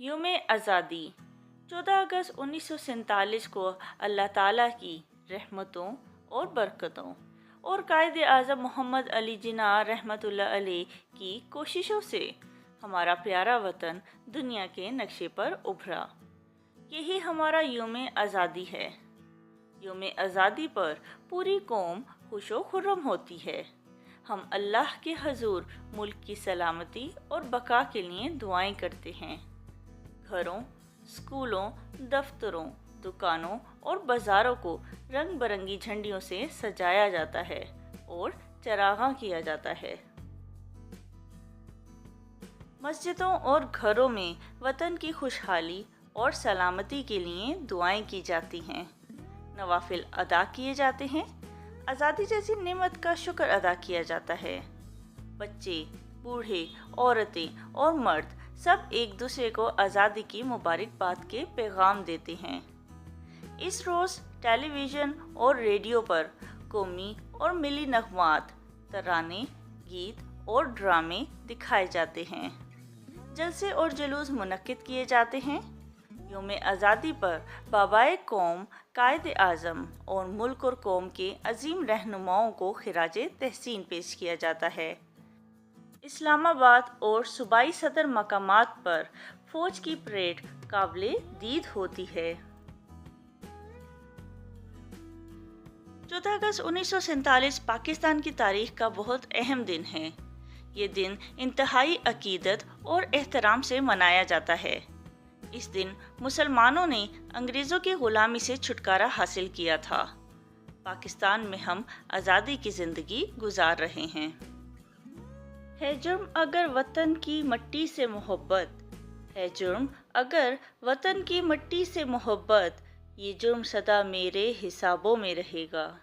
یوم آزادی 14 اگست 1947 کو اللہ تعالیٰ کی رحمتوں اور برکتوں اور قائد اعظم محمد علی جناح رحمۃ اللہ علیہ کی کوششوں سے ہمارا پیارا وطن دنیا کے نقشے پر ابھرا۔ یہی ہمارا یوم آزادی ہے۔ یوم آزادی پر پوری قوم خوش و خرم ہوتی ہے۔ ہم اللہ کے حضور ملک کی سلامتی اور بقا کے لیے دعائیں کرتے ہیں۔ گھروں، اسکولوں، دفتروں، دکانوں اور بازاروں کو رنگ برنگی جھنڈیوں سے سجایا جاتا ہے اور چراغاں کیا جاتا ہے۔ مسجدوں اور گھروں میں وطن کی خوشحالی اور سلامتی کے لیے دعائیں کی جاتی ہیں، نوافل ادا کیے جاتے ہیں، آزادی جیسی نعمت کا شکر ادا کیا جاتا ہے۔ بچے، بوڑھے، عورتیں اور مرد سب ایک دوسرے کو آزادی کی مبارکباد کے پیغام دیتے ہیں۔ اس روز ٹیلی ویژن اور ریڈیو پر قومی اور ملی نغمات، ترانے، گیت اور ڈرامے دکھائے جاتے ہیں۔ جلسے اور جلوس منعقد کیے جاتے ہیں۔ یوم آزادی پر بابائے قوم، قائد اعظم اور ملک اور قوم کے عظیم رہنماؤں کو خراج تحسین پیش کیا جاتا ہے۔ اسلام آباد اور صوبائی صدر مقامات پر فوج کی پریڈ قابل دید ہوتی ہے۔ 14 اگست 1947 پاکستان کی تاریخ کا بہت اہم دن ہے۔ یہ دن انتہائی عقیدت اور احترام سے منایا جاتا ہے۔ اس دن مسلمانوں نے انگریزوں کی غلامی سے چھٹکارا حاصل کیا تھا۔ پاکستان میں ہم آزادی کی زندگی گزار رہے ہیں۔ ہے جرم اگر وطن کی مٹی سے محبت، ہے جرم اگر وطن کی مٹی سے محبت، یہ جرم سدا میرے حسابوں میں رہے گا۔